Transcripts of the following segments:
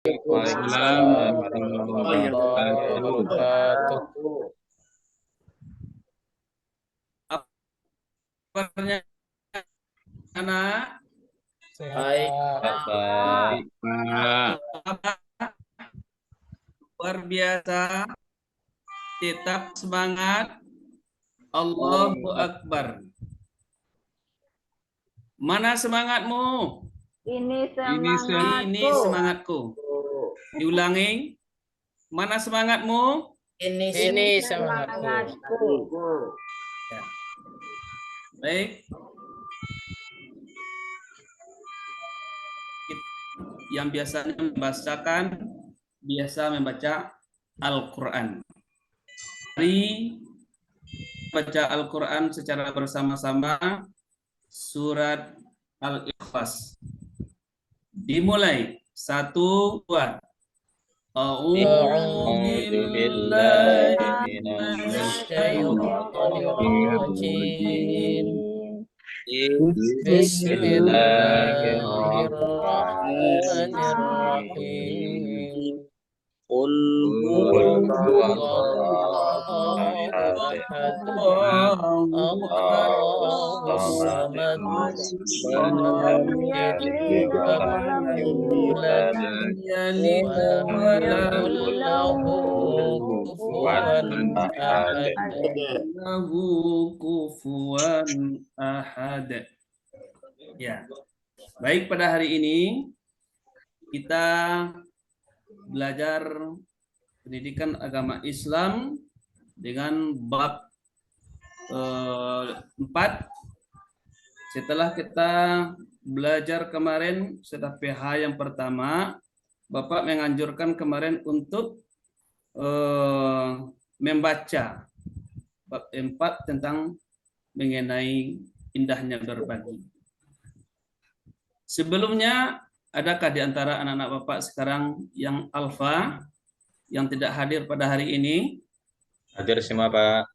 Waalaikumsalam warahmatullahi wabarakatuh. Kabarnya anak Baik, Baik, Pak. luar biasa, tetap semangat. Allahu Akbar. Mana semangatmu? Ini Ini semangatku. semangatku. Diulangi. Mana semangatmu? Ini semangatku. Ya. Baik. Yang biasanya biasa membaca Al-Quran. Mari baca Al-Quran secara bersama-sama surat Al-Ikhlas. Dimulai. 1, 2. A'udzu billahi minasyaitonir rajim. Bismillahirrahmanirrahim. Qul huwallahu ahad. Allahus samad. Lam yalid wa lam yulad wa lam yakul lahu kufuwan ahad. Kufuwan ahad. Ya. Baik, pada hari ini kita belajar pendidikan agama Islam dengan bab 4. Setelah kita belajar kemarin setelah PH yang pertama, Bapak menganjurkan kemarin untuk membaca bab 4 tentang mengenai indahnya berbagi. Sebelumnya, adakah di antara anak-anak Bapak sekarang yang alfa yang tidak hadir pada hari ini? Hadir semua, Pak.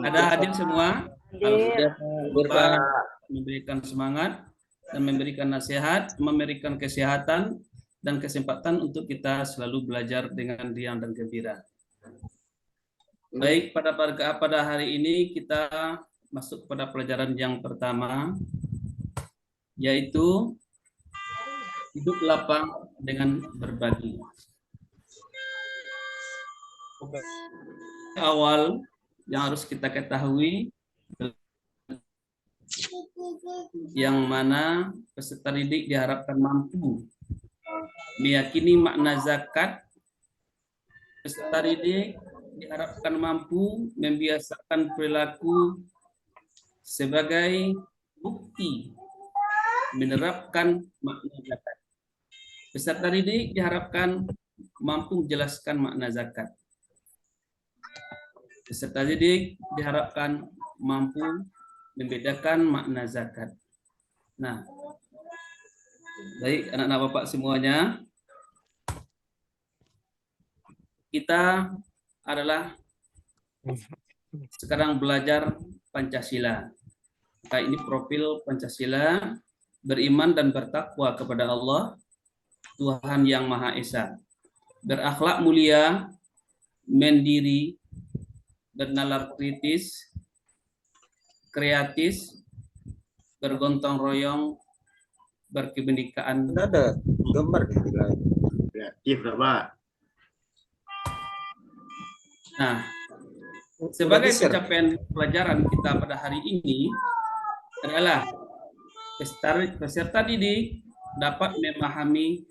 Ada hadir semua? Hadir. Bapak memberikan semangat dan memberikan nasihat, memberikan kesehatan dan kesempatan untuk kita selalu belajar dengan riang dan gembira. Baik, pada hari ini kita masuk pada pelajaran yang pertama, yaitu hidup lapang dengan berbagi. Awal yang harus kita ketahui, yang mana peserta didik diharapkan mampu meyakini makna zakat. Peserta didik diharapkan mampu membiasakan perilaku sebagai bukti menerapkan makna zakat. Peserta didik diharapkan mampu menjelaskan makna zakat. Peserta didik diharapkan mampu membedakan makna zakat. Nah, baik anak-anak Bapak semuanya, kita adalah sekarang belajar Pancasila. Maka ini profil Pancasila: beriman dan bertakwa kepada Allah, Tuhan yang Maha Esa, berakhlak mulia, mandiri, bernalar kritis, kreatif, bergontong royong, berkebinekaan. Ada gambar kreatif, Pak. Nah, sebagai pencapaian pelajaran kita pada hari ini adalah peserta didik dapat memahami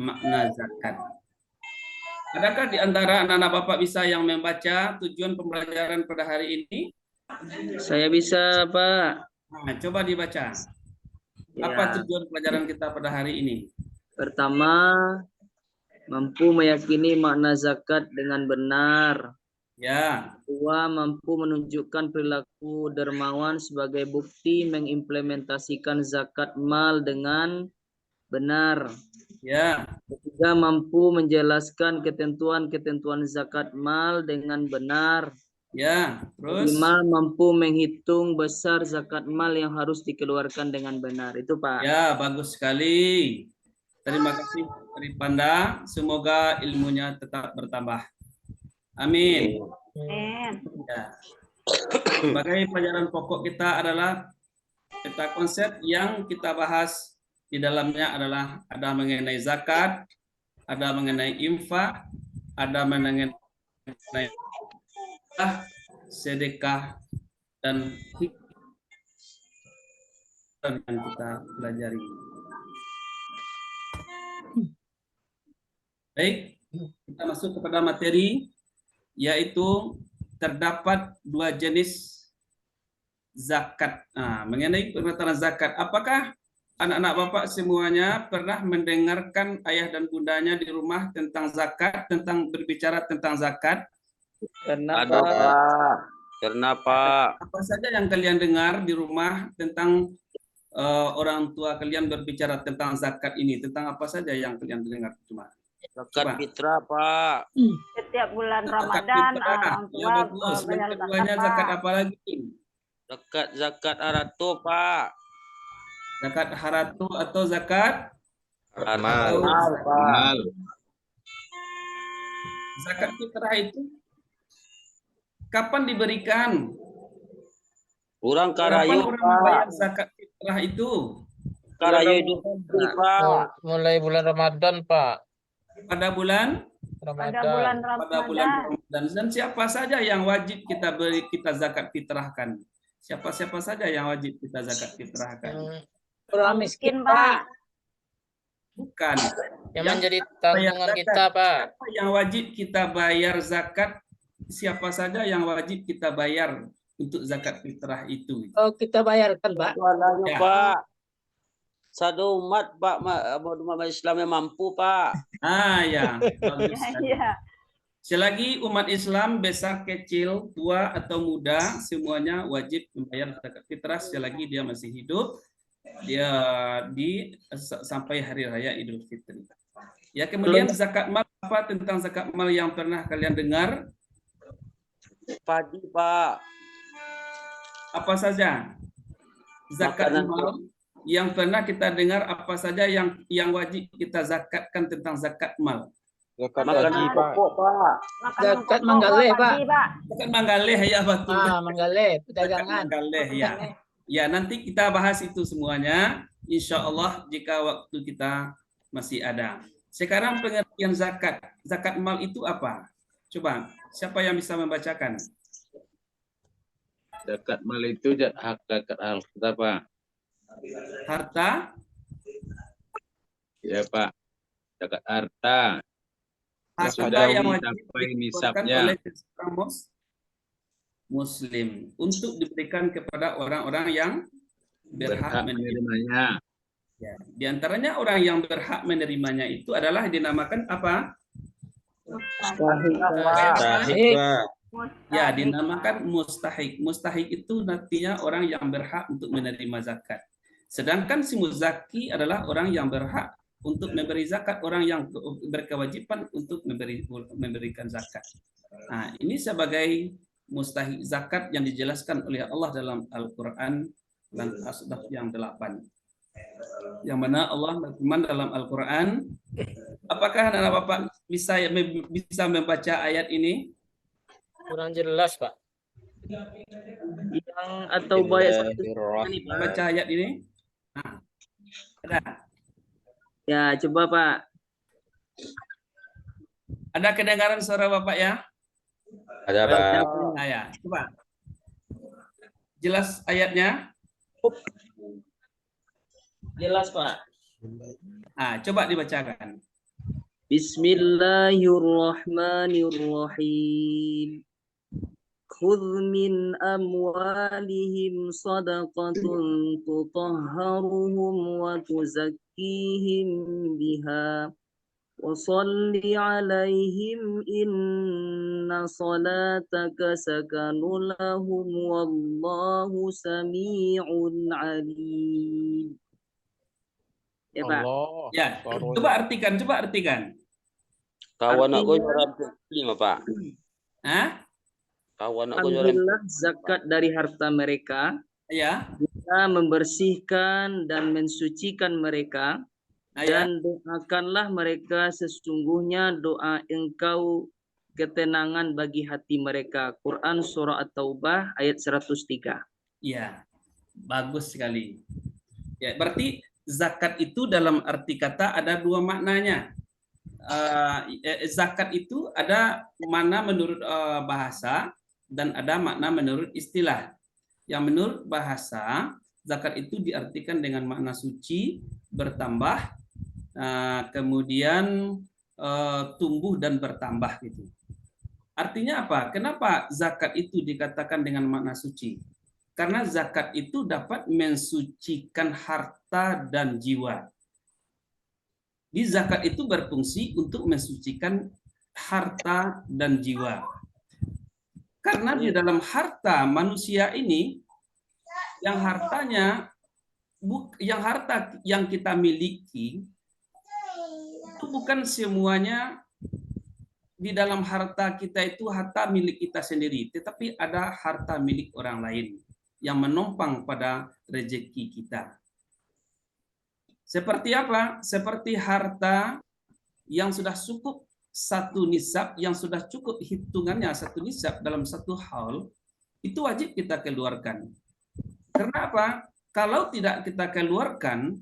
makna zakat. Adakah di antara anak-anak Bapak bisa yang membaca tujuan pembelajaran pada hari ini? Saya bisa, Pak. Nah, coba dibaca. Apa tujuan pelajaran kita pada hari ini? Pertama, mampu meyakini makna zakat dengan benar. Ya. Kedua, mampu menunjukkan perilaku dermawan sebagai bukti mengimplementasikan zakat mal dengan benar. Ya. Ketiga, mampu menjelaskan ketentuan-ketentuan zakat mal dengan benar. Ya, terus? Kelima, mampu menghitung besar zakat mal yang harus dikeluarkan dengan benar. Itu, Pak. Ya, bagus sekali. Terima kasih dari Panda. Semoga ilmunya tetap bertambah. Amin. Amin. Ya. Sebagai pelajaran pokok kita adalah peta konsep yang kita bahas di dalamnya adalah ada mengenai zakat, ada mengenai infak, ada mengenai sedekah dan hikmah yang kita pelajari. Baik, kita masuk kepada materi, yaitu terdapat dua jenis zakat. Mengenai pengertian zakat, apakah anak-anak Bapak semuanya pernah mendengarkan ayah dan bundanya di rumah tentang zakat, tentang berbicara tentang zakat? Kenapa? Kenapa? Apa saja yang kalian dengar di rumah tentang orang tua kalian berbicara tentang zakat ini? Tentang apa saja yang kalian dengar? Zakat fitrah, Pak. Setiap bulan Zakat Ramadan fitrah. orang Ya, tua bagus. bayar Yang keduanya zakat, zakat Pak. apa lagi? Zakat haratu, Pak. Zakat haratu atau zakat Amal. Pak. zakat fitrah itu kapan diberikan? Kurang Kapan karayu, orang Pak. membayar zakat fitrah itu? Karayu Idul Fitri, Pak. Mulai bulan Ramadan, Pak. Pada bulan Pada bulan pada bulan Ramadan. Ramadan. Dan siapa saja yang wajib kita zakat fitrahkan? Siapa saja yang wajib kita zakat fitrahkan? Orang miskin, Pak. Bukan. Yang menjadi tanggungan kita, Pak. Siapa yang wajib kita bayar zakat? Siapa saja yang wajib kita bayar untuk zakat fitrah itu? Oh, kita bayarkan, Pak. Soalannya, Ya. Pak. Satu umat, Pak, umat Islam yang mampu, Pak. Ya. Bagus sekali. Iya. Selagi umat Islam besar, kecil, tua atau muda, semuanya wajib membayar zakat fitrah selagi dia masih hidup, dia sampai hari raya Idul Fitri. Ya, kemudian zakat mal, apa tentang zakat mal yang pernah kalian dengar? Padi, Pak. Apa saja? Zakat Makanan mal yang pernah kita dengar, apa saja yang wajib kita zakatkan tentang zakat mal? Makanan pokok, Pak. Makanan Zakat pokok, manggaleh, Pak. padi, Pak. Zakat manggaleh, ya betul. Manggale, Zakat perdagangan. manggaleh, ya. Ya, nanti kita bahas itu semuanya, insya Allah jika waktu kita masih ada. Sekarang pengertian zakat. Zakat mal itu apa? Coba, siapa yang bisa membacakan? Zakat mal itu zakat harta, Pak. Harta, Ya, Pak. Zakat harta. harta yang wajib mencapai dikeluarkan nisabnya. oleh seorang Muslim untuk diberikan kepada orang-orang yang berhak menerima. menerimanya. Ya. Di antaranya orang yang berhak menerimanya itu adalah dinamakan apa? Sahih, Pak. Ya, dinamakan mustahik. Mustahik itu nantinya orang yang berhak untuk menerima zakat. Sedangkan si muzaki adalah orang yang berhak untuk memberi zakat, orang yang berkewajiban untuk memberikan zakat. Nah, ini sebagai mustahik zakat yang dijelaskan oleh Allah dalam Al-Quran dan As-Safat yang 8. Yang mana Allah berfirman dalam Al-Quran, apakah anak-anak Bapak bisa membaca ayat ini? Kurang jelas, Pak. Yang atau bayar Baca ayat ini. Nah, ada. Ya, coba Pak. Ada kedengaran suara Bapak ya? Ada, Pak. Nah, ya, coba. Jelas ayatnya? Jelas, Pak. Coba dibacakan. Bismillahirrahmanirrahim. Khudh min amwalihim sadaqatun tutahharuhum wa tuzakkihim biha wa salli alaihim inna salataka sakanun lahum wallahu sami'un alim. Ya, Pak. Ya, coba artikan. Kawan aku jualan lima, Pak. Hah? Kawan aku jualan. Ambillah zakat dari harta mereka, Ya. bisa membersihkan dan mensucikan mereka, Ayat Dan doakanlah mereka, sesungguhnya doa engkau ketenangan bagi hati mereka. Quran surah At-Taubah ayat 103. ya, bagus sekali. Ya, berarti zakat itu dalam arti kata ada dua maknanya. Zakat itu ada makna menurut bahasa dan ada makna menurut istilah. Yang menurut bahasa, zakat itu diartikan dengan makna suci, bertambah, kemudian tumbuh dan bertambah gitu. Artinya apa? Kenapa zakat itu dikatakan dengan makna suci? Karena zakat itu dapat mensucikan harta dan jiwa. Di zakat itu berfungsi untuk mensucikan harta dan jiwa. Karena di dalam harta manusia ini, yang harta yang kita miliki itu bukan semuanya. Di dalam harta kita itu harta milik kita sendiri, tetapi ada harta milik orang lain yang menopang pada rezeki kita. Seperti apa? Seperti harta yang sudah cukup satu nisab, yang sudah cukup hitungannya satu nisab dalam satu haul, itu wajib kita keluarkan. Karena apa? Kalau tidak kita keluarkan,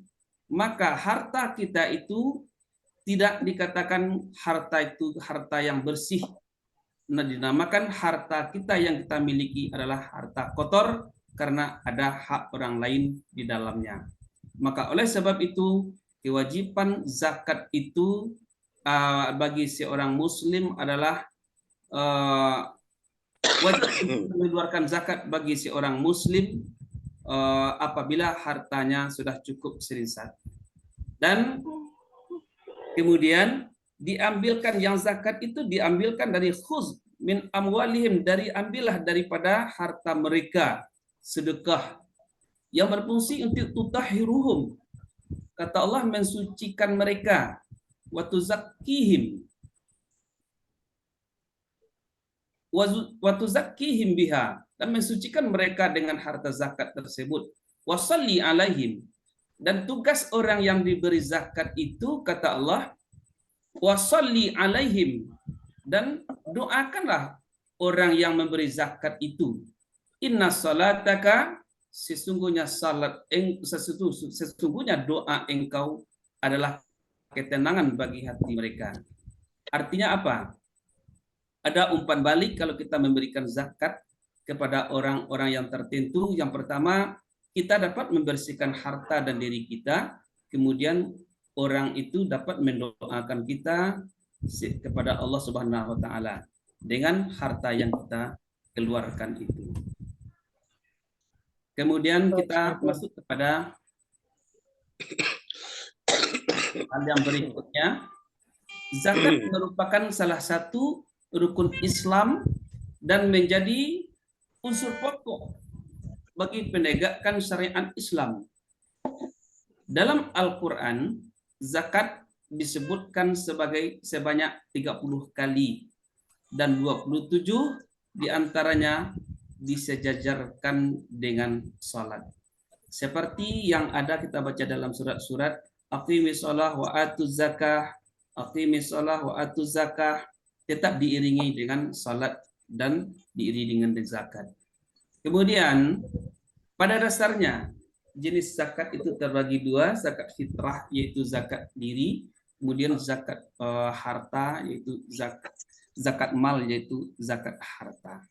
maka harta kita itu tidak dikatakan harta itu harta yang bersih. Nah, dinamakan harta kita yang kita miliki adalah harta kotor karena ada hak orang lain di dalamnya. Maka oleh sebab itu kewajiban zakat itu bagi seorang muslim adalah wajib mengeluarkan zakat bagi seorang muslim apabila hartanya sudah cukup serinsat. Dan kemudian diambilkan yang zakat itu diambilkan dari khuz min amwalihim, dari ambillah daripada harta mereka, sedekah yang berfungsi untuk tutahhiruhum. Kata Allah, mensucikan mereka, wa tuzakkihim biha, dan mensucikan mereka dengan harta zakat tersebut. Wa shalli alaihim, dan tugas orang yang diberi zakat itu, kata Allah, wasalli alaihim, dan doakanlah orang yang memberi zakat itu. Inna salataka, sesungguhnya doa engkau adalah ketenangan bagi hati mereka. Artinya apa? Ada umpan balik kalau kita memberikan zakat kepada orang-orang yang tertentu. Yang pertama, kita dapat membersihkan harta dan diri kita, kemudian orang itu dapat mendoakan kita kepada Allah Subhanahu wa taala dengan harta yang kita keluarkan itu. Kemudian kita masuk kepada hal yang berikutnya. Zakat merupakan salah satu rukun Islam dan menjadi unsur pokok bagi penegakan syariat Islam. Dalam Al-Quran, zakat disebutkan sebanyak 30 kali dan 27 diantaranya disejajarkan dengan salat. Seperti yang ada kita baca dalam surat-surat, aqimis shalah wa atuz zakah, aqimis shalah wa atuz zakah, tetap diiringi dengan salat dan diiringi dengan zakat. Kemudian pada dasarnya jenis zakat itu terbagi dua, zakat fitrah yaitu zakat diri, kemudian zakat harta yaitu zakat mal yaitu zakat harta.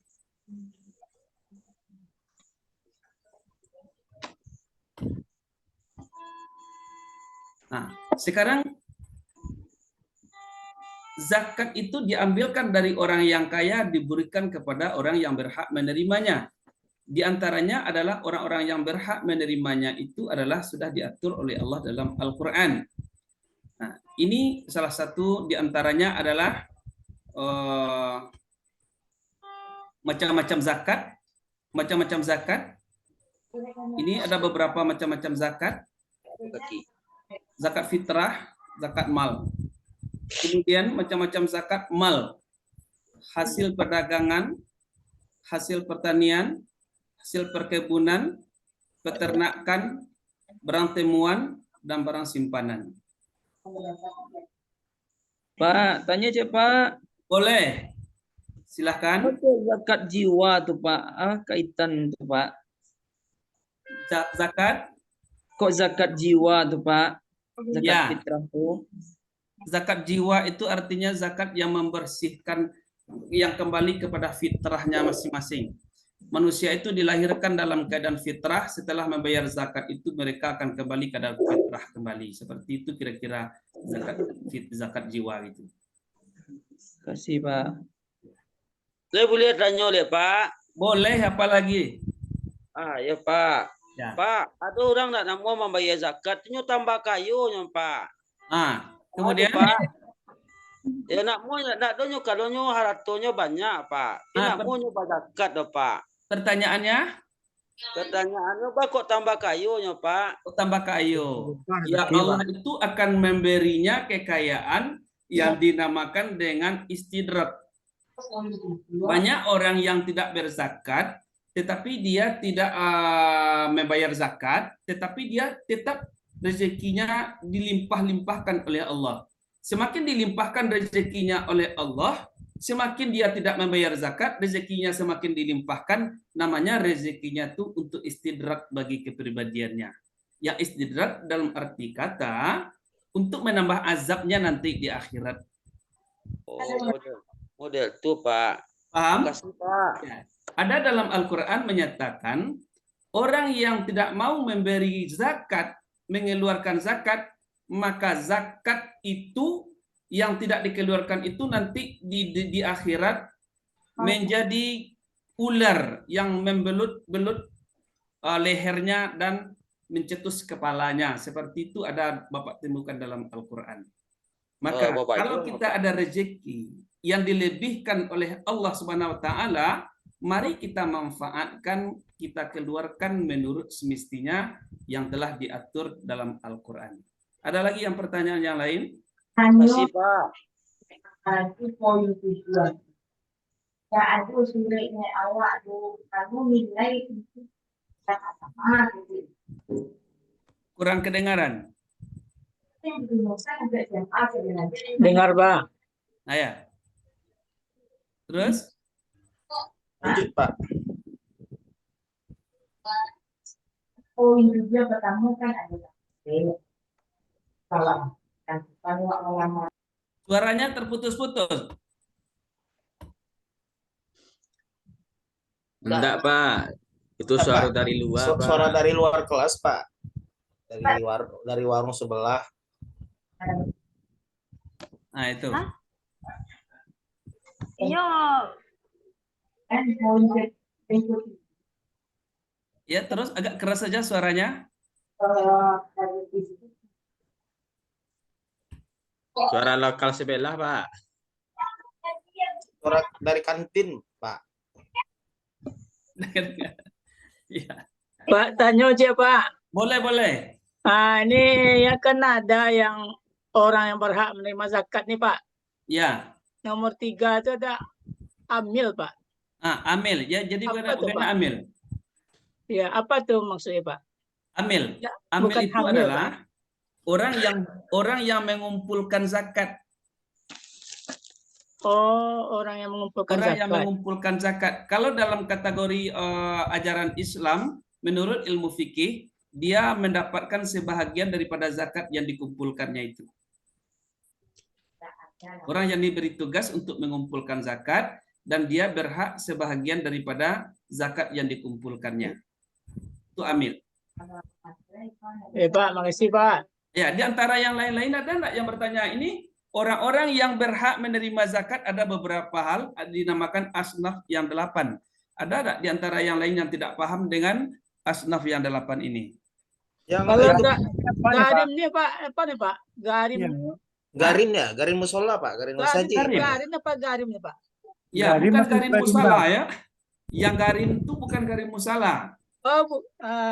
Nah, sekarang zakat itu diambilkan dari orang yang kaya diberikan kepada orang yang berhak menerimanya. Di antaranya adalah orang-orang yang berhak menerimanya itu adalah sudah diatur oleh Allah dalam Al-Quran. Nah, ini salah satu di antaranya adalah macam-macam zakat. Macam-macam zakat. Ini ada beberapa macam-macam zakat. Zakat fitrah, zakat mal. Kemudian macam-macam zakat mal. Hasil perdagangan, hasil pertanian, hasil perkebunan, peternakan, barang temuan, dan barang simpanan. Pak, tanya aja Pak. Boleh. Silahkan. Apa zakat jiwa tuh Pak? Kaitan tuh Pak. Zakat. Kok zakat jiwa tuh Pak? Zakat Ya. fitrah tuh. Zakat jiwa itu artinya zakat yang membersihkan, yang kembali kepada fitrahnya masing-masing. Manusia itu dilahirkan dalam keadaan fitrah, setelah membayar zakat itu mereka akan kembali ke dalam fitrah kembali. Seperti itu kira-kira zakat jiwa itu. Kasih Pak. Saya boleh tanya oleh Pak. Boleh, apa lagi? Ya Pak. Ya. Pak, ada orang nak mau membayar zakat, nyo tambah kayu nyo Pak. Kemudian Pak. Ya nak donyo kalau nyo haratonyo banyak Pak. Nak mau nyoba zakat do Pak. Pertanyaannya? Pertanyaannya Pak, kok tambah kayu nyo Pak? Kok tambah kayu? Ya Allah itu akan memberinya kekayaan yang dinamakan dengan istidrak. Banyak orang yang tidak berzakat, tetapi dia tidak membayar zakat, tetapi dia tetap rezekinya dilimpah-limpahkan oleh Allah. Semakin dilimpahkan rezekinya oleh Allah, semakin dia tidak membayar zakat, rezekinya semakin dilimpahkan. Namanya rezekinya itu untuk istidrak bagi kepribadiannya. Yang istidrak dalam arti kata untuk menambah azabnya nanti di akhirat. Oh, model tuh Pak. Paham? Kasih Pak. Ya. Ada dalam Al-Quran menyatakan orang yang tidak mau memberi zakat, mengeluarkan zakat, maka zakat itu yang tidak dikeluarkan itu nanti di akhirat menjadi ular yang membelut-belut lehernya dan mencetus kepalanya. Seperti itu ada Bapak temukan dalam Al-Quran. Maka kalau kita ada rezeki yang dilebihkan oleh Allah Subhanahu wa taala, mari kita manfaatkan, kita keluarkan menurut semestinya yang telah diatur dalam Al-Quran. Ada lagi yang pertanyaan yang lain? Kasih Pak. Kurang kedengaran. Dengar Pak. Nah, ya. Terus? Lanjut Pak. Poin juga pertama kan adalah salah dan lama. Suaranya terputus-putus. Enggak, Pak. Itu suara dari luar, Pak. Suara dari luar kelas, Pak. Dari warung sebelah. Nah, itu. Iya. Dan poin berikutnya. Ya, terus agak keras saja suaranya. Suara lokal sebelah, Pak. Suara dari kantin, Pak. Ya. Pak, tanya aja Pak. Boleh, boleh. Ini ya kan ada yang orang yang berhak menerima zakat nih Pak. Ya. Nomor 3 itu ada amil Pak. Amil. Ya, jadi Apa tuh, bukan Pak? amil. Ya, apa tuh maksudnya Pak? Amil. Ya, Amil bukan itu hamil, adalah orang yang mengumpulkan zakat. Oh, orang yang mengumpulkan Orang zakat. yang mengumpulkan zakat. Kalau dalam kategori ajaran Islam, menurut ilmu fikih, dia mendapatkan sebahagian daripada zakat yang dikumpulkannya itu. Orang yang diberi tugas untuk mengumpulkan zakat dan dia berhak sebahagian daripada zakat yang dikumpulkannya. Itu amil. Pak, makasih Pak. Ya, di antara yang lain-lain ada enggak yang bertanya ini? Orang-orang yang berhak menerima zakat ada beberapa hal dinamakan asnaf yang 8. Ada enggak di antara yang lain yang tidak paham dengan asnaf yang 8 ini? Yang Kalau itu garim nih Pak, apa nih Pak? Garim. garin ya, garin musola, Pak, garin masjid. Garim apa garim nih Pak? Ya, bukan garin musala ya. Yang garin itu bukan garin musala. Oh,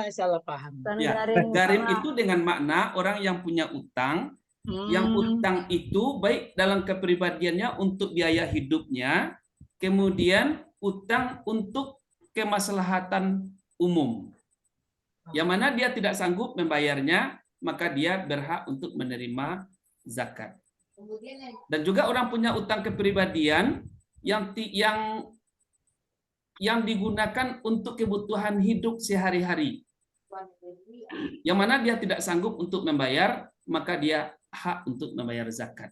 salah paham. Ya, garim itu dengan makna orang yang punya utang, yang utang itu baik dalam kepribadiannya untuk biaya hidupnya, kemudian utang untuk kemaslahatan umum. Yang mana dia tidak sanggup membayarnya, maka dia berhak untuk menerima zakat. Dan juga orang punya utang kepribadian yang digunakan untuk kebutuhan hidup sehari-hari. Yang mana dia tidak sanggup untuk membayar, maka dia hak untuk membayar zakat.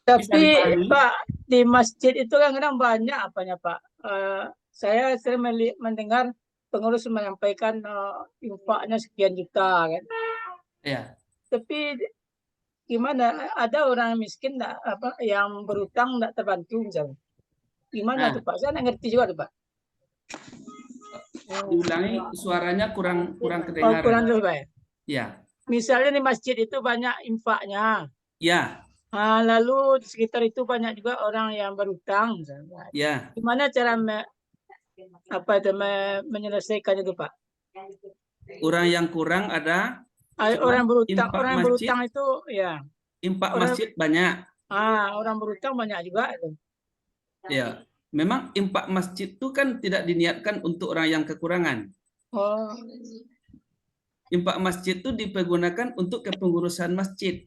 Tapi Pak, di masjid itu kan kadang banyak apanya Pak. Saya sering mendengar pengurus menyampaikan infaknya sekian juta kan. Ya. Tapi gimana? Ada orang miskin yang berutang tidak terbantu misalnya. Gimana tuh Pak? Saya nggak ngerti juga tuh Pak. Diulangi, suaranya kurang kedengaran. Kurang dulu Pak. Ya. Misalnya di masjid itu banyak infaknya. Ya. Lalu di sekitar itu banyak juga orang yang berutang. Misalnya. Ya. Gimana cara menyelesaikan itu Pak? Orang yang kurang ada. Orang berutang itu ya. Infak masjid banyak. Orang berutang banyak juga itu. Ya. Memang infak masjid itu kan tidak diniatkan untuk orang yang kekurangan. Oh. Infak masjid itu dipergunakan untuk kepengurusan masjid.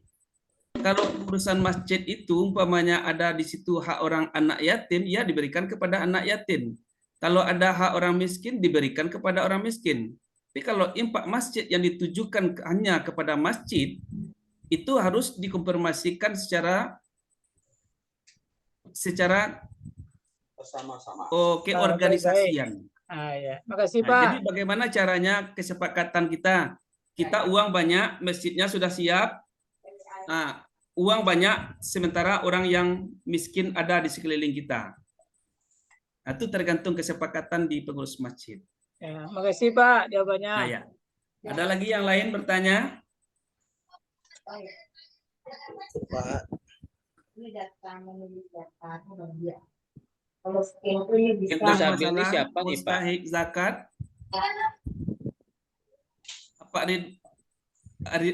Kalau pengurusan masjid itu umpamanya ada di situ hak orang anak yatim, ya diberikan kepada anak yatim. Kalau ada hak orang miskin, diberikan kepada orang miskin. Tapi kalau infak masjid yang ditujukan hanya kepada masjid, itu harus dikonfirmasikan secara bersama-sama. Keorganisasian. Ya. Makasih Pak. Jadi bagaimana caranya kesepakatan kita? Kita uang banyak, masjidnya sudah siap. Uang banyak, sementara orang yang miskin ada di sekeliling kita. Itu tergantung kesepakatan di pengurus masjid. Ya, makasih Pak jawabannya. Ya. Ada lagi yang lain bertanya? Pak. Ini data memilih data dia. Kalau skin itu bisa. Mustahiq ini siapa nih Pak? Mustahiq zakat. Pak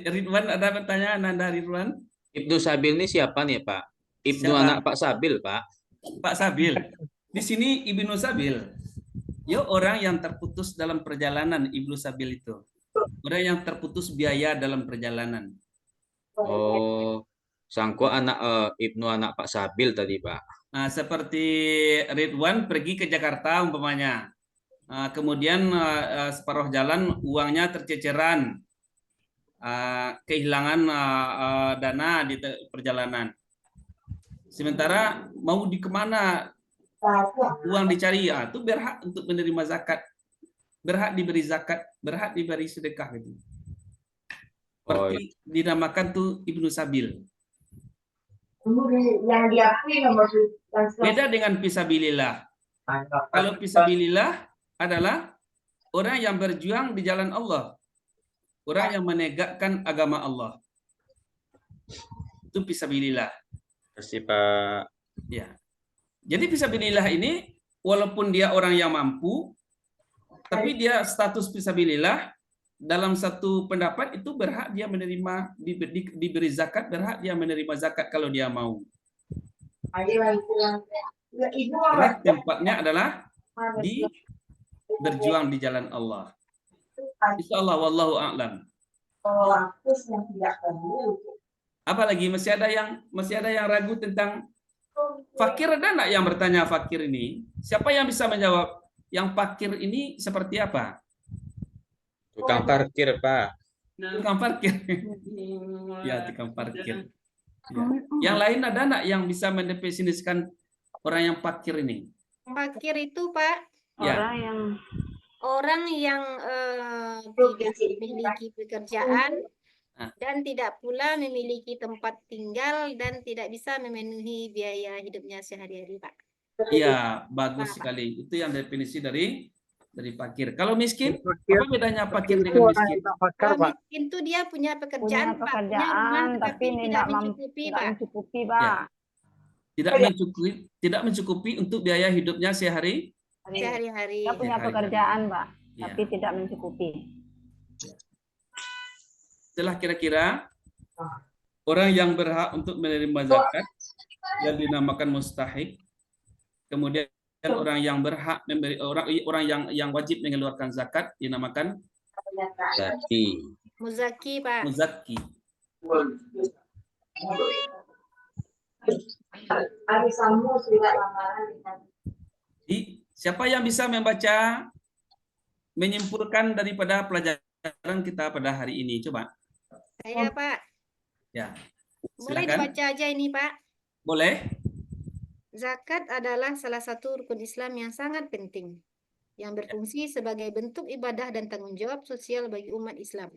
Ridwan ada pertanyaan Anda Ridwan? Ibnu Sabil ini siapa nih Pak? Ibnu Siapa? anak Pak Sabil Pak. Pak Sabil. Di sini Ibnu Sabil. Ya orang yang terputus dalam perjalanan Ibnu Sabil itu. Orang yang terputus biaya dalam perjalanan. Oh, sangko anak Ibnu anak Pak Sabil tadi Pak. Nah, seperti Ridwan pergi ke Jakarta umpamanya. Kemudian separuh jalan uangnya terceceran. Kehilangan dana di perjalanan. Sementara mau kemana uang dicari, itu berhak untuk menerima zakat, berhak diberi zakat, berhak diberi sedekah gitu. Seperti dinamakan tuh Ibnu Sabil. Yang diakui nomor Beda dengan fisabilillah. Kalau fisabilillah adalah orang yang berjuang di jalan Allah. Orang yang menegakkan agama Allah. Itu fisabilillah. Terima kasih Pak. Ya. Jadi fisabilillah ini walaupun dia orang yang mampu, tapi dia status fisabilillah dalam satu pendapat itu berhak dia menerima diberi zakat, berhak dia menerima zakat kalau dia mau. Tempatnya adalah di berjuang di jalan Allah. Insyaallah wallahu a'lam. Apalagi masih ada yang ragu tentang fakir? Ada enggak yang bertanya fakir ini? Siapa yang bisa menjawab? Yang fakir ini seperti apa? Tukang parkir Pak. Tukang parkir. Ya, tukang parkir. Ya. Yang lain ada enggak yang bisa mendefinisikan orang yang fakir ini? Fakir itu Pak, Ya. orang yang tidak memiliki pekerjaan dan tidak pula memiliki tempat tinggal dan tidak bisa memenuhi biaya hidupnya sehari-hari Pak. Iya, bagus sekali. Itu yang definisi dari fakir. Kalau miskin, apa bedanya fakir dengan miskin? Kalau miskin itu dia punya pekerjaan, Pak, punya rumah, tapi tidak mencukupi Pak. Ya. Tidak mencukupi untuk biaya hidupnya sehari-hari. Dia punya pekerjaan, Pak, tapi tidak mencukupi. Setelah kira-kira orang yang berhak untuk menerima zakat yang dinamakan mustahiq, kemudian orang yang berhak memberi orang yang wajib mengeluarkan zakat dinamakan Zaki. Muzaki, Pak. Muzaki. Siapa yang bisa membaca, menyimpulkan daripada pelajaran kita pada hari ini? Coba. Saya, Pak. Ya. Boleh Silakan. dibaca aja ini, Pak. Boleh. Zakat adalah salah satu rukun Islam yang sangat penting, yang berfungsi sebagai bentuk ibadah dan tanggung jawab sosial bagi umat Islam.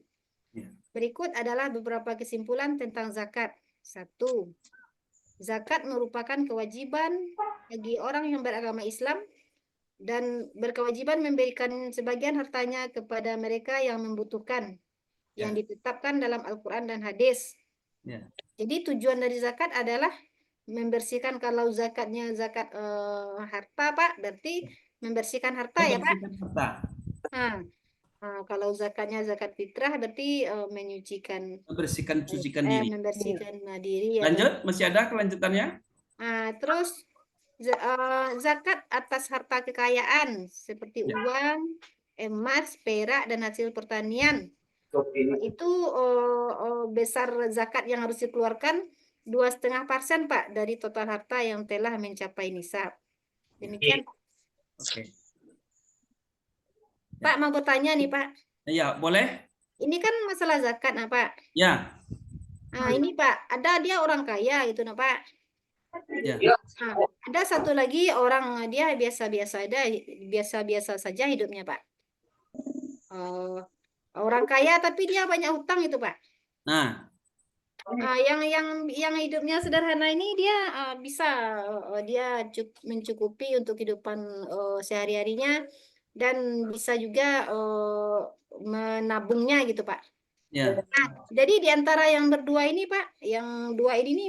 Ya. Berikut adalah beberapa kesimpulan tentang zakat. 1. Zakat merupakan kewajiban bagi orang yang beragama Islam dan berkewajiban memberikan sebagian hartanya kepada mereka yang membutuhkan, yang ditetapkan dalam Al-Quran dan hadis. Ya. Jadi tujuan dari zakat adalah membersihkan. Kalau zakatnya zakat harta, Pak, berarti membersihkan harta ya, Pak. Harta. Kalau zakatnya zakat fitrah berarti menyucikan, Membersihkan, cucikan diri. membersihkan diri. Ya, Lanjut, masih ada kelanjutannya? Terus zakat atas harta kekayaan seperti uang, emas, perak, dan hasil pertanian. Itu besar zakat yang harus dikeluarkan 2,5%, Pak, dari total harta yang telah mencapai nisab. Demikian. Oke. Pak, mau bertanya nih, Pak. Ya, boleh. Ini kan masalah zakat, nah, Pak. Ya. Ini, Pak, ada dia orang kaya gitu, nah, Pak. Ya. Ada satu lagi orang dia biasa-biasa saja hidupnya, Pak. Orang kaya tapi dia banyak hutang itu, Pak. Nah, yang hidupnya sederhana ini dia bisa dia mencukupi untuk kehidupan sehari-harinya dan bisa juga menabungnya gitu, Pak. ya. Nah, jadi di antara yang berdua ini, Pak, yang dua ini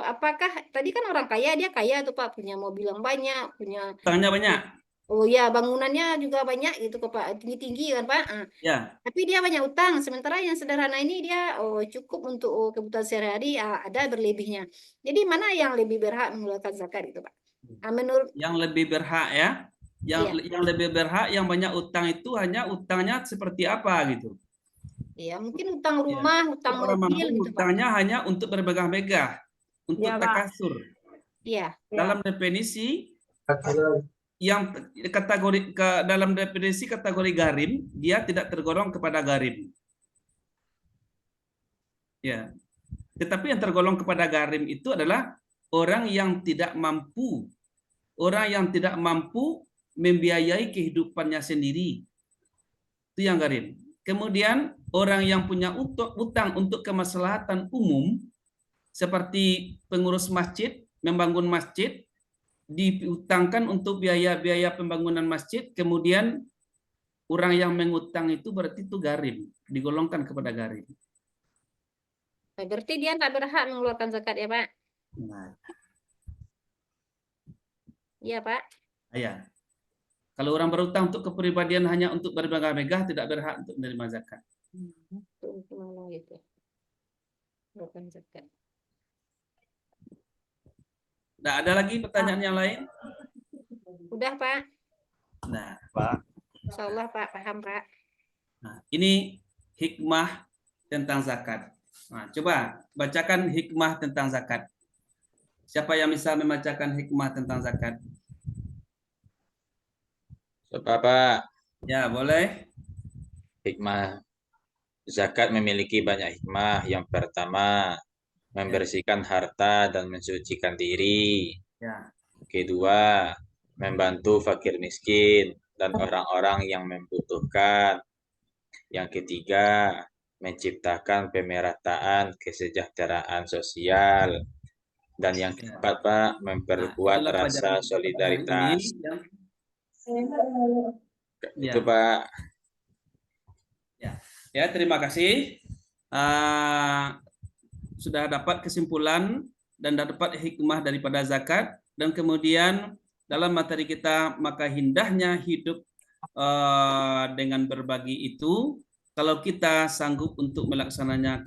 apakah tadi kan orang kaya, dia kaya tuh, Pak, punya mobil yang banyak, punya Hutangnya banyak. Oh ya, bangunannya juga banyak gitu kok, Pak, tinggi-tinggi kan, Pak. Ya. Tapi dia banyak utang, sementara yang sederhana ini dia cukup untuk kebutuhan sehari-hari, ada berlebihnya. Jadi mana yang lebih berhak mengeluarkan zakat itu, Pak? Menurut Yang lebih berhak ya, yang lebih berhak yang banyak utang itu hanya utangnya seperti apa gitu? Ya, mungkin utang rumah, utang Orang mobil mampu gitu, Pak. utangnya hanya untuk bermegah-megah, untuk Ya, Pak. takasur. Iya. Dalam definisi yang kategori dalam definisi kategori garim, dia tidak tergolong kepada garim. Ya. Tetapi yang tergolong kepada garim itu adalah orang yang tidak mampu. Orang yang tidak mampu membiayai kehidupannya sendiri. Itu yang garim. Kemudian orang yang punya utang untuk kemaslahatan umum seperti pengurus masjid, membangun masjid, diutangkan untuk biaya-biaya pembangunan masjid, kemudian orang yang mengutang itu berarti itu garim, digolongkan kepada garim. Berarti dia tak berhak mengeluarkan zakat ya, Pak? Nah. Iya, Pak. Ya. Kalau orang berutang untuk kepribadian hanya untuk bermegah-megah, tidak berhak untuk menerima zakat. Gitu. Mengeluarkan zakat. Nah, ada lagi pertanyaan yang lain? Udah, Pak. Nah, Pak. Insya Allah, Pak. Paham, Pak. Nah, ini hikmah tentang zakat. Nah, coba bacakan hikmah tentang zakat. Siapa yang bisa membacakan hikmah tentang zakat? Coba, Pak. Ya, boleh. Hikmah zakat memiliki banyak hikmah. Yang pertama, membersihkan harta dan mensucikan diri. Ya. Kedua, membantu fakir miskin dan orang-orang yang membutuhkan. Yang ketiga, menciptakan pemerataan kesejahteraan sosial. Dan yang keempat, Pak, memperkuat rasa solidaritas. Itu, Pak. Ya, terima kasih. Sudah dapat kesimpulan dan dapat hikmah daripada zakat, dan kemudian dalam materi kita maka indahnya hidup dengan berbagi itu, kalau kita sanggup untuk melaksananya,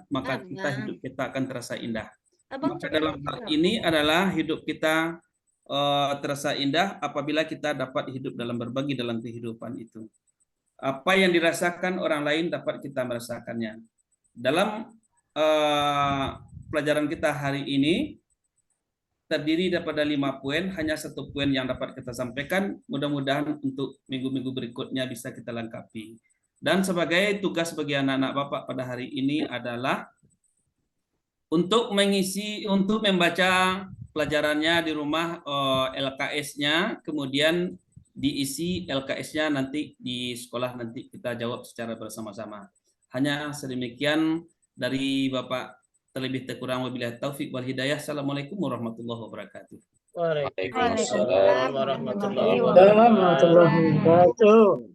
maka hidup kita akan terasa indah. Maka dalam hal ini adalah hidup kita terasa indah apabila kita dapat hidup dalam berbagi dalam kehidupan itu. apa yang dirasakan orang lain dapat kita merasakannya. Dalam pelajaran kita hari ini terdiri daripada 5 poin, hanya 1 poin yang dapat kita sampaikan. Mudah-mudahan untuk minggu-minggu berikutnya bisa kita lengkapi. Dan sebagai tugas bagi anak-anak Bapak pada hari ini adalah untuk membaca pelajarannya di rumah, LKS-nya, kemudian diisi LKS-nya nanti di sekolah, nanti kita jawab secara bersama-sama. Hanya sedemikian dari Bapak, terlebih kurang wabillahi taufik wal hidayah. Assalamualaikum warahmatullahi wabarakatuh. Waalaikumsalam warahmatullahi wabarakatuh.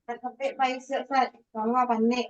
Sampai baik, kamu apa nih?